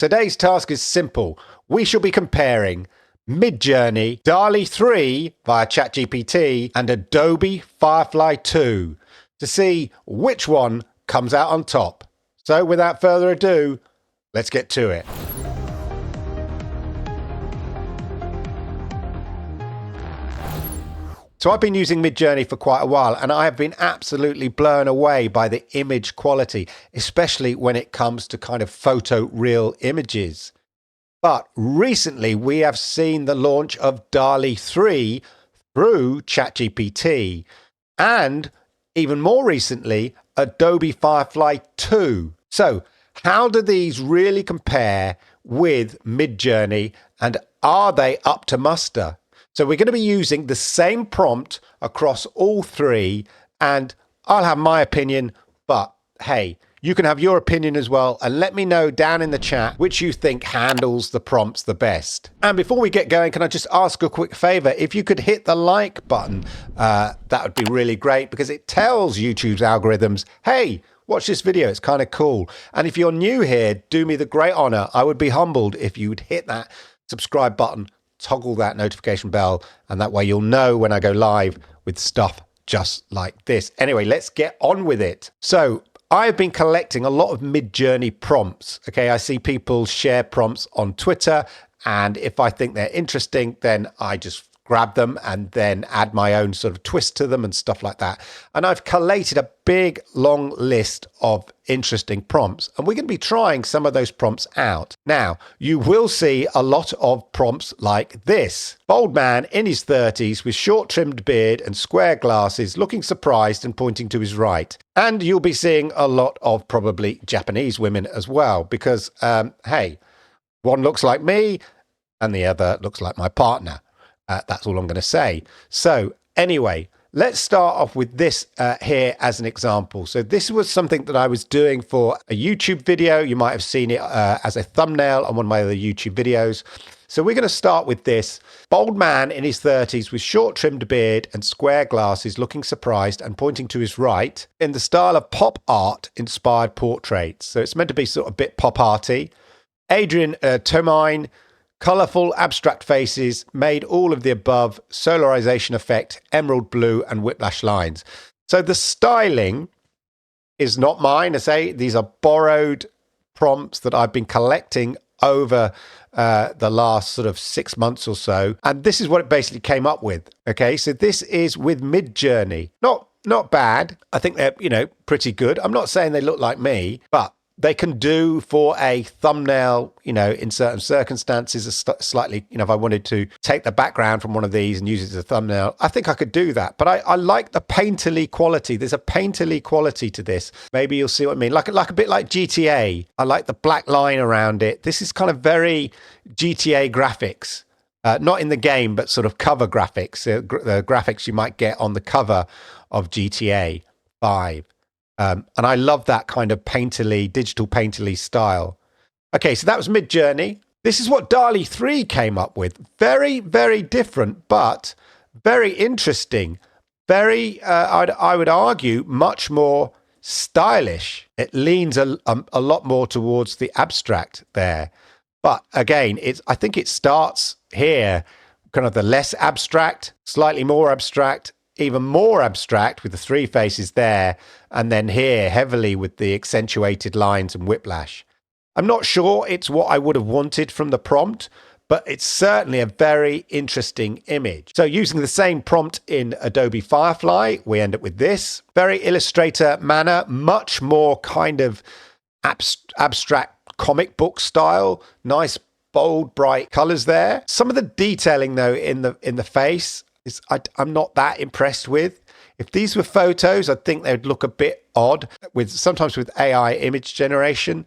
Today's task is simple. We shall be comparing Midjourney, DALL.E3 via Chat GPT, and Adobe Firefly 2 to see which one comes out on top. So without further ado, let's get to it. So I've been using Midjourney for quite a while, and I have been absolutely blown away by the image quality, especially when it comes to kind of photo-real images. But recently we have seen the launch of DALL.E3 through ChatGPT, and even more recently, Adobe Firefly 2. So how do these really compare with Midjourney, and are they up to muster? So we're going to be using the same prompt across all three, and I'll have my opinion, but hey, you can have your opinion as well, and let me know down in the chat which you think handles the prompts the best. And before we get going, can I just ask a quick favor? If you could hit the like button, that would be really great, because it tells YouTube's algorithms, hey, watch this video, it's kind of cool. And if you're new here, do me the great honor. I would be humbled if you would hit that subscribe button, toggle that notification bell, and that way you'll know when I go live with stuff just like this. Anyway, let's get on with it. So I've been collecting a lot of Midjourney prompts. Okay, I see people share prompts on Twitter, and if I think they're interesting, then I just grab them and then add my own sort of twist to them and stuff like that. And I've collated a big, long list of interesting prompts, and we're going to be trying some of those prompts out. Now, you will see a lot of prompts like this. Bold man in his 30s with short trimmed beard and square glasses, looking surprised and pointing to his right. And you'll be seeing a lot of probably Japanese women as well, because, hey, one looks like me and the other looks like my partner. That's all I'm going to say. So anyway, let's start off with this here as an example. So this was something that I was doing for a YouTube video. You might have seen it as a thumbnail on one of my other YouTube videos. So we're going to start with this. Bold man in his 30s with short trimmed beard and square glasses, looking surprised and pointing to his right, in the style of pop art inspired portraits. So it's meant to be sort of a bit pop arty. Adrian Tomine, colourful, abstract faces, made all of the above, solarization effect, emerald blue, and whiplash lines. So the styling is not mine. I say these are borrowed prompts that I've been collecting over the last sort of 6 months or so. And this is what it basically came up with. Okay, so this is with Midjourney. Not bad. I think they're, pretty good. I'm not saying they look like me, but they can do for a thumbnail, in certain circumstances, slightly, if I wanted to take the background from one of these and use it as a thumbnail, I think I could do that. But I like the painterly quality. There's a painterly quality to this. Maybe you'll see what I mean. Like a bit like GTA. I like the black line around it. This is kind of very GTA graphics. Not in the game, but sort of cover graphics. The graphics you might get on the cover of GTA 5. And I love that kind of painterly, digital painterly style. Okay, so that was Midjourney. This is what DALL.E3 came up with. Very, very different, but very interesting. Very, I would argue, much more stylish. It leans a lot more towards the abstract there. But again, I think it starts here, kind of the less abstract, slightly more abstract, even more abstract with the three faces there, and then here heavily with the accentuated lines and whiplash. I'm not sure it's what I would have wanted from the prompt, but it's certainly a very interesting image. So using the same prompt in Adobe Firefly, we end up with this. Very Illustrator manner, much more kind of abstract comic book style. Nice, bold, bright colors there. Some of the detailing though in the face, I'm not that impressed with. If these were photos, I think they'd look a bit odd. Sometimes with AI image generation,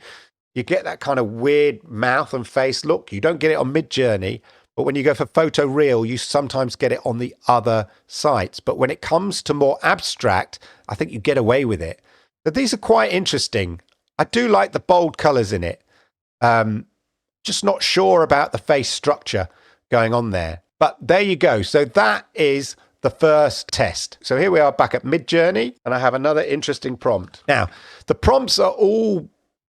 you get that kind of weird mouth and face look. You don't get it on Midjourney, but when you go for photo real, you sometimes get it on the other sites. But when it comes to more abstract, I think you get away with it. But these are quite interesting. I do like the bold colors in it. Just not sure about the face structure going on there. But there you go. So that is the first test. So here we are back at Midjourney, and I have another interesting prompt. Now, the prompts are all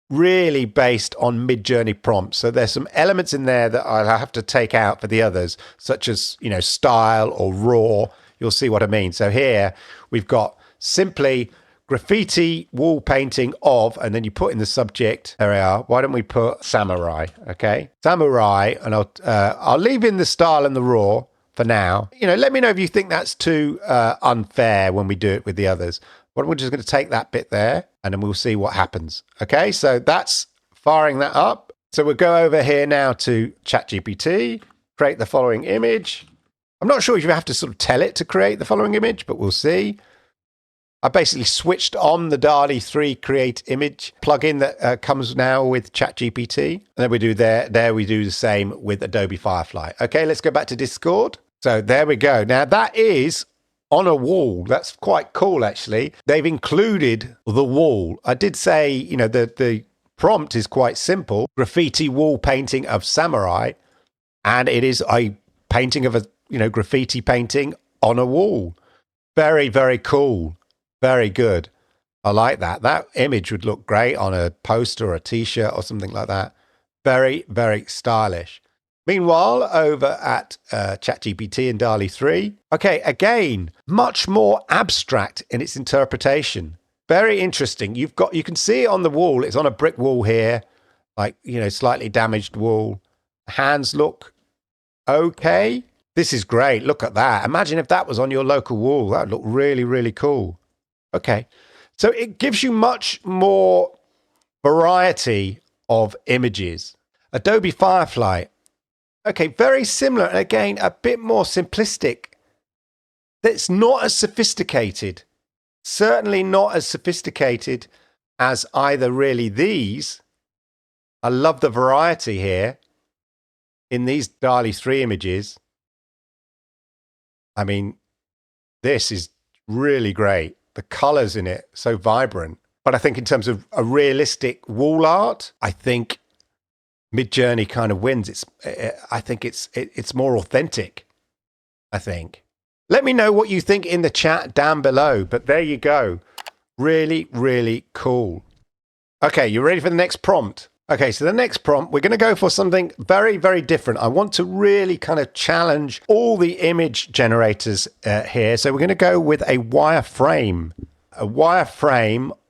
really based on Midjourney prompts. So there's some elements in there that I'll have to take out for the others, such as, style or raw. You'll see what I mean. So here we've got simply graffiti wall painting of, and then you put in the subject. There we are. Why don't we put samurai? Okay, samurai, and I'll leave in the style and the raw for now. Let me know if you think that's too unfair when we do it with the others. But we're just going to take that bit there, and then we'll see what happens. Okay, so that's firing that up. So we'll go over here now to Chat GPT, create the following image. I'm not sure if you have to sort of tell it to create the following image, but we'll see. I basically switched on the DALL.E3 create image plugin that comes now with Chat GPT. And then we do there we do the same with Adobe Firefly. Okay, let's go back to Discord. So there we go. Now that is on a wall. That's quite cool, actually. They've included the wall. I did say, the prompt is quite simple. Graffiti wall painting of samurai. And it is a painting of a, graffiti painting on a wall. Very, very cool. Very good. I like that. That image would look great on a poster or a t-shirt or something like that. Very, very stylish. Meanwhile, over at ChatGPT and DALL.E3, okay, again, much more abstract in its interpretation. Very interesting. You can see it on the wall. It's on a brick wall here, like, slightly damaged wall. Hands look okay. This is great. Look at that. Imagine if that was on your local wall. That would look really, really cool. Okay, so it gives you much more variety of images. Adobe Firefly, okay, very similar. And again, a bit more simplistic. It's not as sophisticated. Certainly not as sophisticated as either really these. I love the variety here in these DALL.E3 images. I mean, this is really great. The colors in it, so vibrant. But I think in terms of a realistic wall art, I think Midjourney kind of wins. I think it's more authentic, I think. Let me know what you think in the chat down below. But there you go. Really, really cool. Okay, you ready for the next prompt? Okay, so the next prompt, we're going to go for something very, very different. I want to really kind of challenge all the image generators here. So we're going to go with a wireframe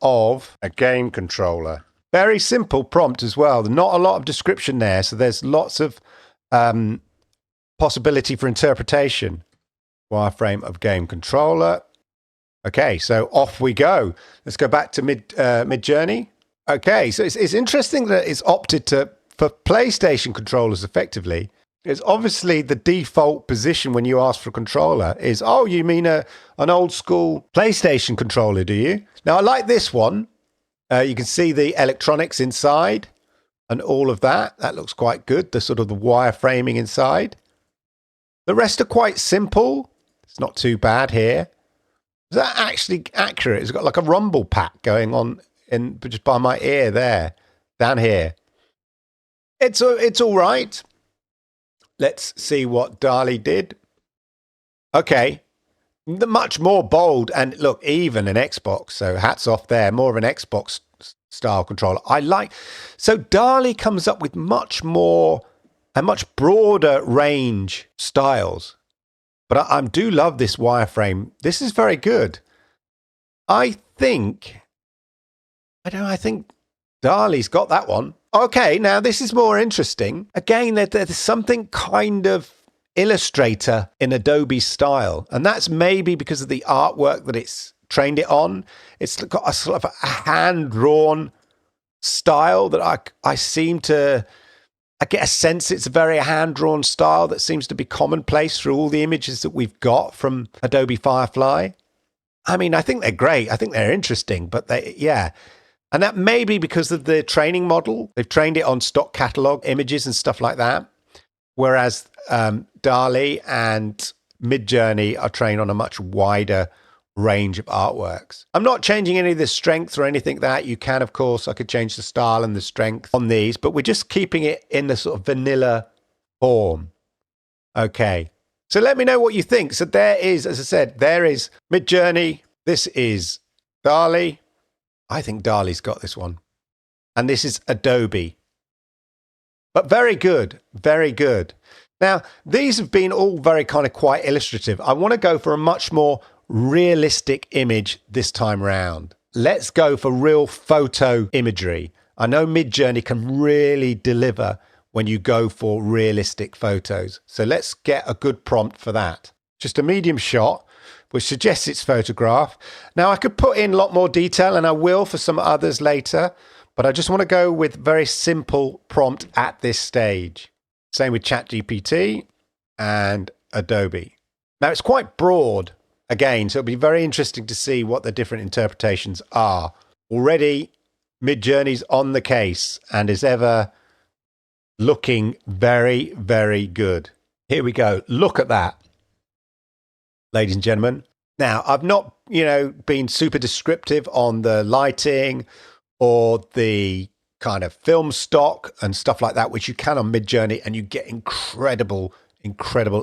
of a game controller. Very simple prompt as well. Not a lot of description there. So there's lots of possibility for interpretation. Wireframe of game controller. Okay, so off we go. Let's go back to Midjourney. Okay, so it's interesting that it's opted for PlayStation controllers effectively. It's obviously the default position when you ask for a controller is, oh, you mean an old school PlayStation controller, do you? Now, I like this one. You can see the electronics inside and all of that. That looks quite good, the sort of the wireframing inside. The rest are quite simple. It's not too bad here. Is that actually accurate? It's got like a rumble pack going on just by my ear there, down here. It's all right. Let's see what DALL.E did. Okay, much more bold and look, even an Xbox. So hats off there, more of an Xbox style controller. So DALL.E comes up with much broader range styles. But I do love this wireframe. This is very good. I think DALL.E's got that one. Okay, now this is more interesting. Again, there's something kind of Illustrator in Adobe style. And that's maybe because of the artwork that it's trained it on. It's got a sort of a hand-drawn style that I get a sense it's a very hand-drawn style that seems to be commonplace through all the images that we've got from Adobe Firefly. I mean, I think they're great. I think they're interesting, but yeah. And that may be because of the training model. They've trained it on stock catalog images and stuff like that. Whereas DALL.E and Midjourney are trained on a much wider range of artworks. I'm not changing any of the strength or anything that you can, of course. I could change the style and the strength on these, but we're just keeping it in the sort of vanilla form. Okay. So let me know what you think. So there is, as I said, there is Midjourney. This is DALL.E. I think DALL.E's got this one. And this is Adobe. But very good, very good. Now, these have been all very kind of quite illustrative. I want to go for a much more realistic image this time round. Let's go for real photo imagery. I know Midjourney can really deliver when you go for realistic photos. So let's get a good prompt for that. Just a medium shot, which suggests it's photograph. Now, I could put in a lot more detail, and I will for some others later, but I just want to go with very simple prompt at this stage. Same with Chat GPT and Adobe. Now, it's quite broad, again, so it'll be very interesting to see what the different interpretations are. Already, Midjourney's on the case and is ever looking very, very good. Here we go. Look at that, ladies and gentlemen. Now, I've not, been super descriptive on the lighting or the kind of film stock and stuff like that, which you can on Midjourney, and you get incredible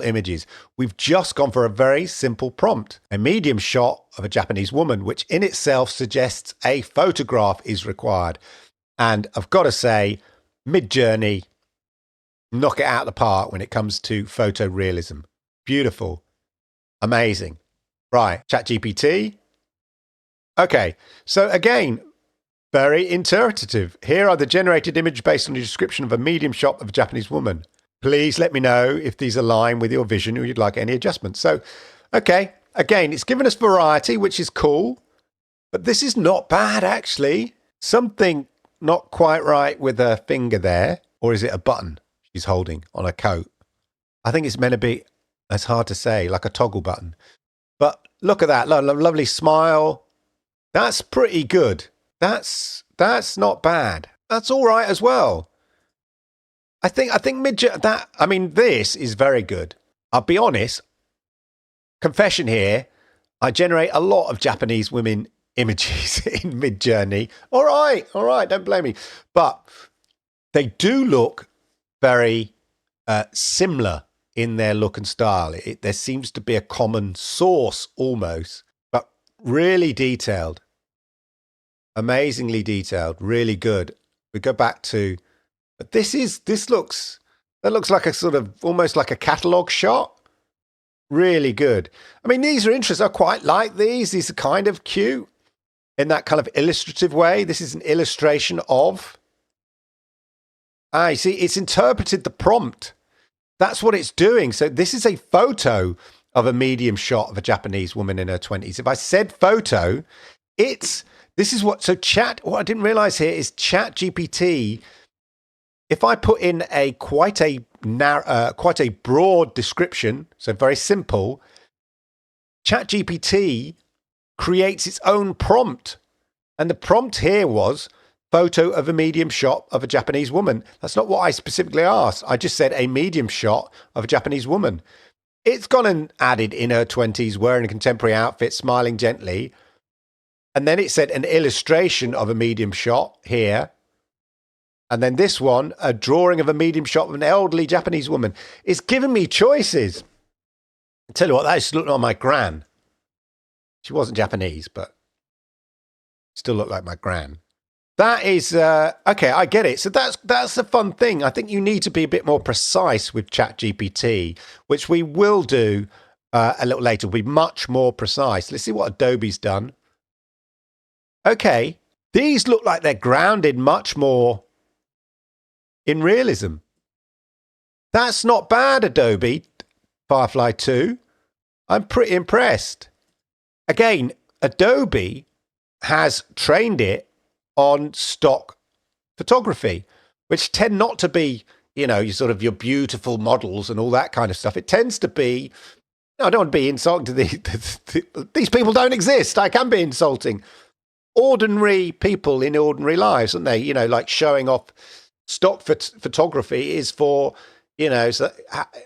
images. We've just gone for a very simple prompt, a medium shot of a Japanese woman, which in itself suggests a photograph is required. And I've got to say, Midjourney knock it out of the park when it comes to photorealism. Beautiful. Amazing. Right, Chat GPT. Okay, so again, very interpretative. Here are the generated image based on the description of a medium shot of a Japanese woman. Please let me know if these align with your vision or you'd like any adjustments. So, okay, again, it's given us variety, which is cool, but this is not bad, actually. Something not quite right with her finger there, or is it a button she's holding on her coat? I think it's meant to be, it's hard to say, like a toggle button. But look at that, lovely smile. That's pretty good. That's not bad. That's all right as well. I think this is very good. I'll be honest. Confession here. I generate a lot of Japanese women images in Midjourney. All right. Don't blame me. But they do look very similar in their look and style. There seems to be a common source almost, but really detailed. Amazingly detailed, really good. We go back to, but that looks like a sort of almost like a catalog shot. Really good. I mean, these are interesting. I quite like these. These are kind of cute in that kind of illustrative way. This is an illustration of. You see, it's interpreted the prompt. That's what it's doing. So this is a photo of a medium shot of a Japanese woman in her 20s. If I said photo, what I didn't realize here is Chat GPT. If I put in quite a broad description, so very simple, Chat GPT creates its own prompt. And the prompt here was photo of a medium shot of a Japanese woman. That's not what I specifically asked. I just said a medium shot of a Japanese woman. It's gone and added in her 20s, wearing a contemporary outfit, smiling gently. And then it said an illustration of a medium shot here. And then this one, a drawing of a medium shot of an elderly Japanese woman. It's given me choices. I tell you what, that used to look like my gran. She wasn't Japanese, but still looked like my gran. That is, okay, I get it. So that's a fun thing. I think you need to be a bit more precise with Chat GPT, which we will do a little later. We'll be much more precise. Let's see what Adobe's done. Okay, these look like they're grounded much more in realism. That's not bad, Adobe Firefly 2. I'm pretty impressed. Again, Adobe has trained it on stock photography, which tend not to be, your beautiful models and all that kind of stuff. It tends to be, I don't want to be insulting to these people don't exist. I can be insulting. Ordinary people in ordinary lives, aren't they? Like showing off stock photography is for,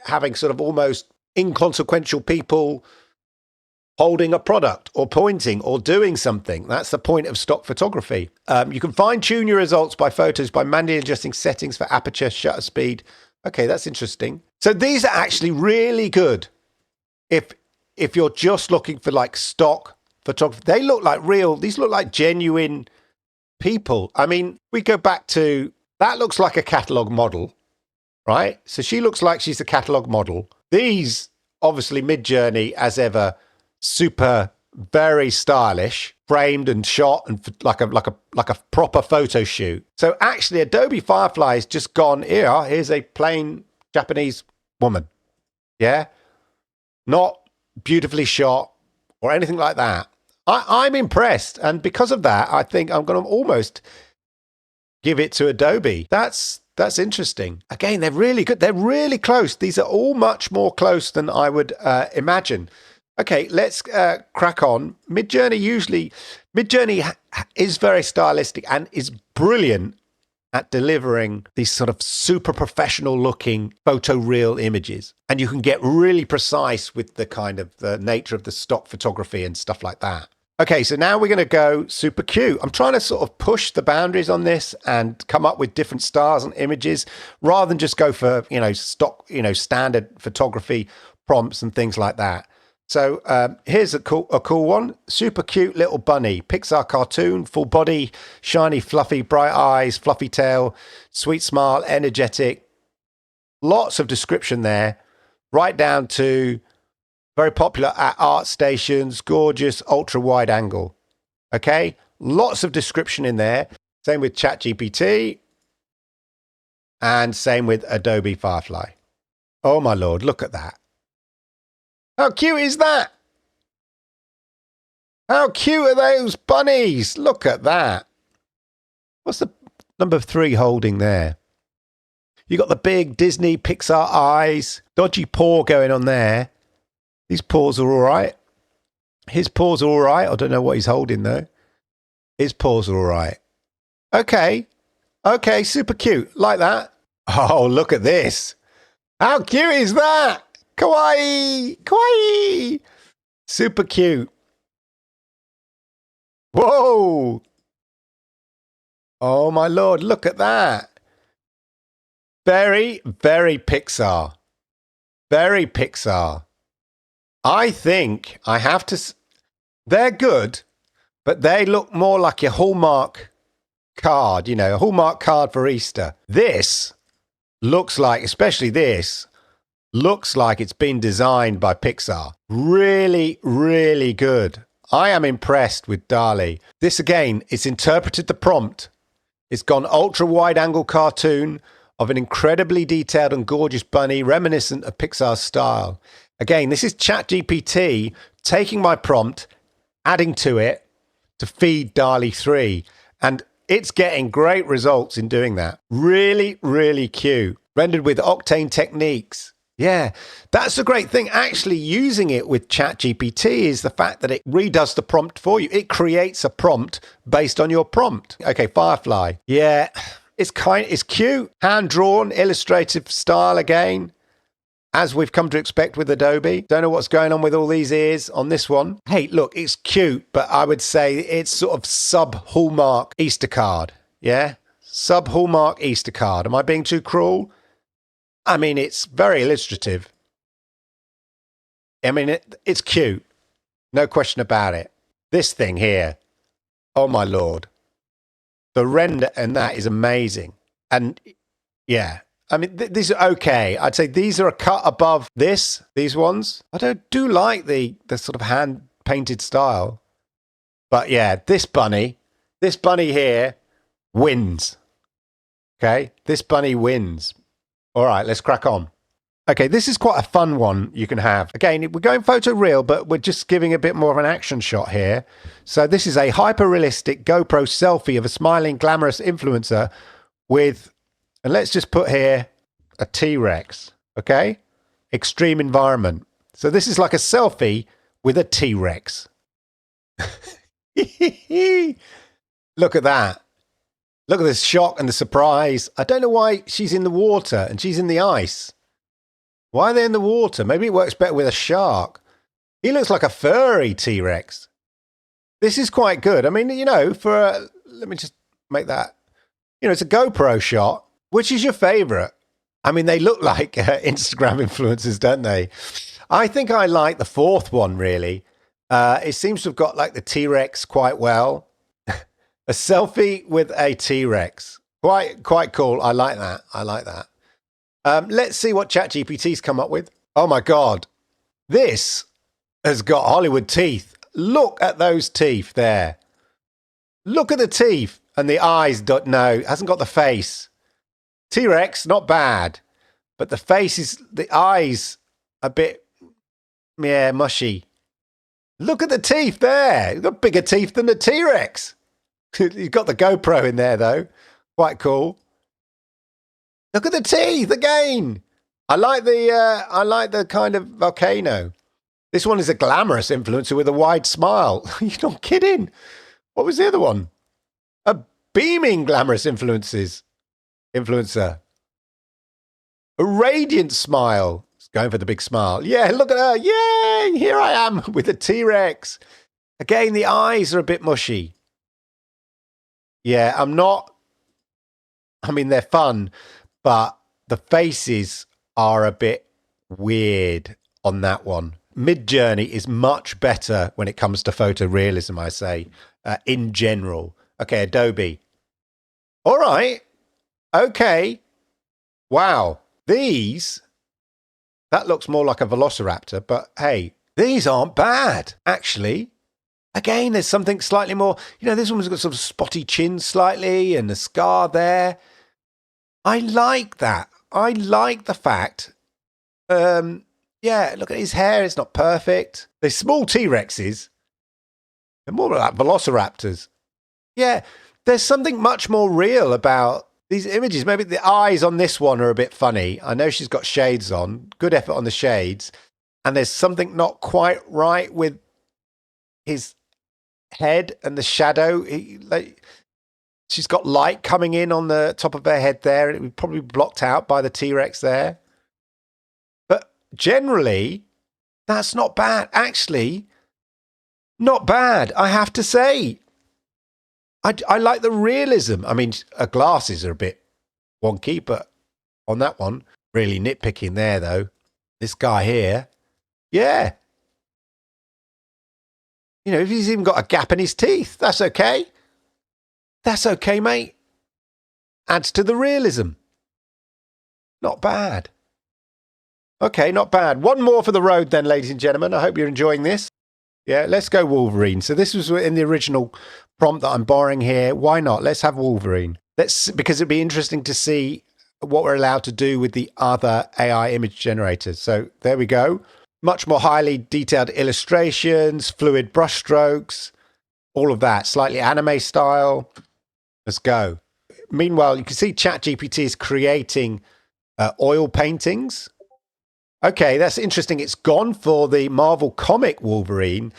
having sort of almost inconsequential people holding a product or pointing or doing something. That's the point of stock photography. You can fine tune your results by photos by manually adjusting settings for aperture, shutter speed. Okay, that's interesting. So these are actually really good. If you're just looking for like stock photography, they look like real. These look like genuine people. I mean, we go back to, that looks like a catalog model, right? So she looks like she's a catalog model. These, obviously Midjourney, as ever, super, very stylish, framed and shot and like a proper photo shoot. So actually Adobe Firefly has just gone, here's a plain Japanese woman. Yeah. Not beautifully shot or anything like that. I'm impressed. And because of that, I think I'm going to almost give it to Adobe. That's interesting. Again, they're really good. They're really close. These are all much more close than I would imagine. Okay, let's crack on. Midjourney is very stylistic and is brilliant at delivering these sort of super professional looking photoreal images. And you can get really precise with the kind of the nature of the stock photography and stuff like that. Okay, so now we're going to go super cute. I'm trying to sort of push the boundaries on this and come up with different styles and images rather than just go for, stock, standard photography prompts and things like that. So here's a cool one. Super cute little bunny. Pixar cartoon, full body, shiny, fluffy, bright eyes, fluffy tail, sweet smile, energetic. Lots of description there. Right down to very popular at art stations, gorgeous, ultra wide angle. Okay, lots of description in there. Same with Chat GPT and same with Adobe Firefly. Oh my Lord, look at that. How cute is that? How cute are those bunnies? Look at that. What's the number 3 holding there? You got the big Disney Pixar eyes, dodgy paw going on there. These paws are all right. His paws are all right. I don't know what he's holding though. His paws are all right. Okay. Okay, super cute. Like that. Oh, look at this. How cute is that? Kawaii! Kawaii! Super cute. Whoa! Oh my Lord, look at that. Very, very Pixar. Very Pixar. I think I have to... They're good, but they look more like a Hallmark card, a Hallmark card for Easter. This looks like, especially this, looks like it's been designed by Pixar. Really, really good. I am impressed with DALL.E. This again, it's interpreted the prompt. It's gone ultra wide angle cartoon of an incredibly detailed and gorgeous bunny reminiscent of Pixar's style. Again, this is Chat GPT taking my prompt, adding to it to feed DALL.E3. And it's getting great results in doing that. Really, really cute. Rendered with Octane techniques. Yeah, that's the great thing. Actually using it with Chat GPT is the fact that it redoes the prompt for you. It creates a prompt based on your prompt. Okay, Firefly. Yeah, it's cute. Hand-drawn, illustrative style again. As we've come to expect with Adobe. Don't know what's going on with all these ears on this one. Hey, look, it's cute, but I would say it's sort of sub-Hallmark Easter card. Yeah? Sub-Hallmark Easter card. Am I being too cruel? I mean, it's very illustrative. I mean, it's cute. No question about it. This thing here. Oh, my Lord. The render and that is amazing. And yeah. I mean, these are okay. I'd say these are a cut above these ones. I do like the sort of hand-painted style. But yeah, this bunny here wins. Okay? This bunny wins. All right, let's crack on. Okay, this is quite a fun one you can have. Again, we're going photo real, but we're just giving a bit more of an action shot here. So this is a hyper-realistic GoPro selfie of a smiling, glamorous influencer with... And let's just put here a T-Rex, okay? Extreme environment. So this is like a selfie with a T-Rex. Look at that. Look at this shock and the surprise. I don't know why she's in the water and she's in the ice. Why are they in the water? Maybe it works better with a shark. He looks like a furry T-Rex. This is quite good. I mean, let me just make that. It's a GoPro shot. Which is your favorite? I mean, they look like Instagram influencers, don't they? I think I like the fourth one, really. It seems to have got like the T-Rex quite well. A selfie with a T-Rex. Quite cool. I like that. I like that. Let's see what Chat GPT's come up with. Oh my God. This has got Hollywood teeth. Look at those teeth there. Look at the teeth. And the eyes, no, hasn't got the face. T-Rex, not bad. But the face is, the eyes, a bit, yeah, mushy. Look at the teeth there. You've got bigger teeth than the T-Rex. You've got the GoPro in there, though. Quite cool. Look at the teeth again. I like the kind of volcano. This one is a glamorous influencer with a wide smile. You're not kidding. What was the other one? A beaming glamorous influencer. A radiant smile. It's going for the big smile. Yeah, look at her. Yay! Here I am with a T-Rex. Again, the eyes are a bit mushy. Yeah, I mean, they're fun, but the faces are a bit weird on that one. Midjourney is much better when it comes to photorealism, I say, in general. Okay, Adobe. All right. Okay. Wow. That looks more like a velociraptor, but hey, these aren't bad, actually. Again, there's something slightly more, this one's got sort of spotty chin slightly and a scar there. I like that. I like the fact, yeah, look at his hair. It's not perfect. They're small T-Rexes. They're more like velociraptors. Yeah, there's something much more real about these images. Maybe the eyes on this one are a bit funny. I know she's got shades on. Good effort on the shades. And there's something not quite right with his head and the shadow. She's got light coming in on the top of her head there, and it would probably be blocked out by the T-Rex there. But generally, that's not bad. Actually, not bad, I have to say. I like the realism. I mean, her glasses are a bit wonky, but on that one, really nitpicking there, though. This guy here, yeah. If he's even got a gap in his teeth, that's okay. That's okay, mate. Adds to the realism. Not bad. Okay, not bad. One more for the road then, ladies and gentlemen. I hope you're enjoying this. Yeah, let's go Wolverine. So this was in the original prompt that I'm borrowing here. Why not? Let's have Wolverine. Because it'd be interesting to see what we're allowed to do with the other AI image generators. So there we go. Much more highly detailed illustrations, fluid brushstrokes, all of that. Slightly anime style. Let's go. Meanwhile, you can see Chat GPT is creating oil paintings. Okay, that's interesting. It's gone for the Marvel comic Wolverine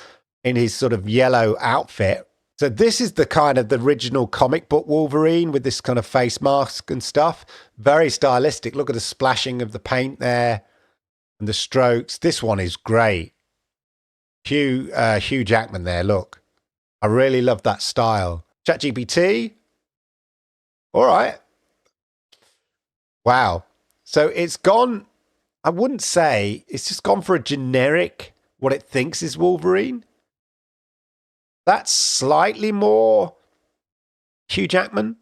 in his sort of yellow outfit. So this is the original comic book Wolverine with this kind of face mask and stuff. Very stylistic. Look at the splashing of the paint there and the strokes. This one is great. Hugh Jackman there, look. I really love that style. Chat GPT. All right. Wow. So it's gone, I wouldn't say, it's just gone for a generic, what it thinks is Wolverine. That's slightly more Hugh Jackman.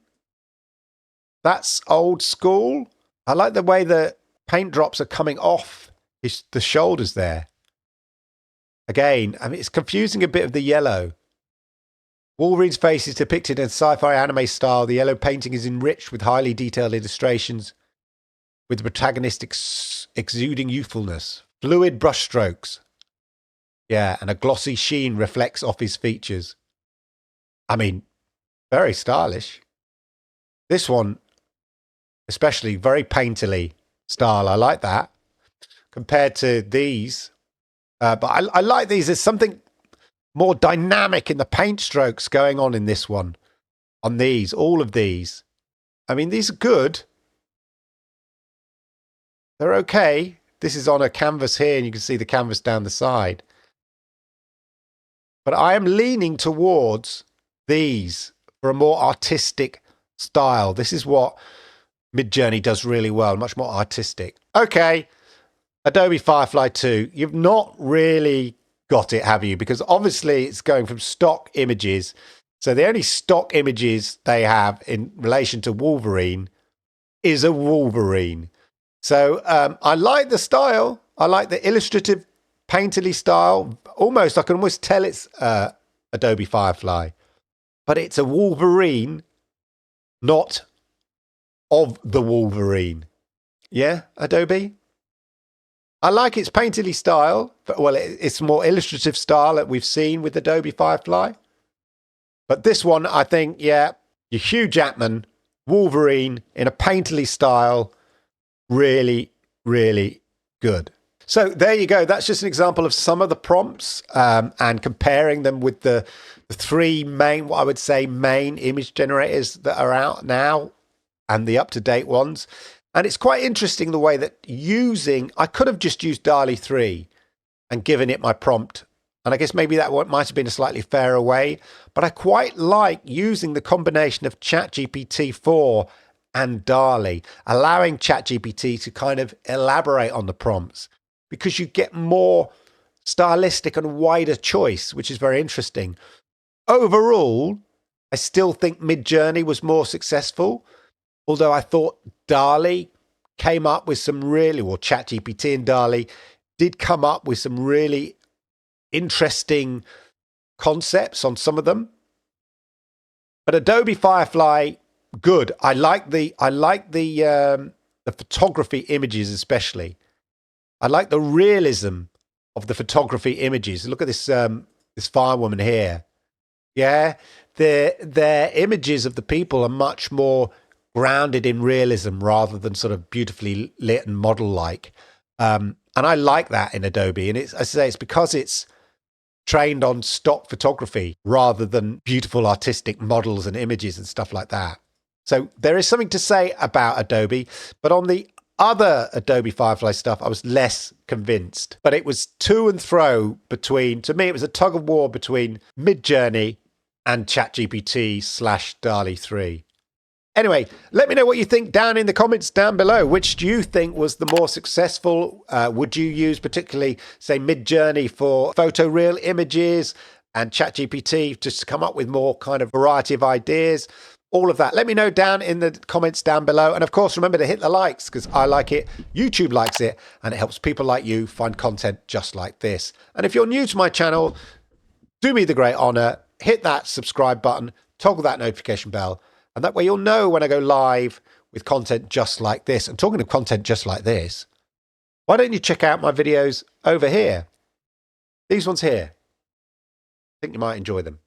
That's old school. I like the way the paint drops are coming off the shoulders there. Again, I mean, it's confusing a bit of the yellow. Wolverine's face is depicted in sci-fi anime style. The yellow painting is enriched with highly detailed illustrations, with the protagonist exuding youthfulness. Fluid brushstrokes. Yeah, and a glossy sheen reflects off his features. I mean, very stylish. This one, especially, very painterly style. I like that. Compared to these. But I like these. There's something more dynamic in the paint strokes going on in this one. On these, all of these. I mean, these are good. They're okay. This is on a canvas here, and you can see the canvas down the side. But I am leaning towards these for a more artistic style. This is what Midjourney does really well, much more artistic. Okay, Adobe Firefly 2. You've not really got it, have you? Because obviously it's going from stock images So the only stock images they have in relation to Wolverine is a Wolverine. So I like the style. I like the illustrative, painterly style. Almost, I can almost tell it's Adobe Firefly. But it's a Wolverine, not of the Wolverine. Yeah, Adobe? I like its painterly style. Well, it's more illustrative style that we've seen with Adobe Firefly. But this one, I think, yeah, your Hugh Jackman, Wolverine in a painterly style, really, really good. So there you go. That's just an example of some of the prompts and comparing them with the three main, what I would say, main image generators that are out now and the up-to-date ones. And it's quite interesting the way that I could have just used DALL.E3 and given it my prompt. And I guess maybe that might have been a slightly fairer way. But I quite like using the combination of Chat GPT-4 and DALL.E, allowing Chat GPT to kind of elaborate on the prompts because you get more stylistic and wider choice, which is very interesting. Overall, I still think Midjourney was more successful, although I thought DALL.E came up with some really, well, ChatGPT and DALL.E did come up with some really interesting concepts on some of them. But Adobe Firefly, good. I like the photography images especially. I like the realism of the photography images. Look at this this firewoman here. Yeah, their images of the people are much more grounded in realism rather than sort of beautifully lit and model-like. And I like that in Adobe. And it's, as I say, it's because it's trained on stock photography rather than beautiful artistic models and images and stuff like that. So there is something to say about Adobe, but on the other Adobe Firefly stuff, I was less convinced. But it was to and fro between, to me, it was a tug of war between Midjourney and ChatGPT/DALL.E3. Anyway, let me know what you think down in the comments down below. Which do you think was the more successful? Would you use particularly, say, Midjourney for photoreal images and ChatGPT just to come up with more kind of variety of ideas? All of that. Let me know down in the comments down below. And of course, remember to hit the likes because I like it, YouTube likes it, and it helps people like you find content just like this. And if you're new to my channel, do me the great honor, hit that subscribe button, toggle that notification bell, and that way you'll know when I go live with content just like this. And talking of content just like this, why don't you check out my videos over here? These ones here. I think you might enjoy them.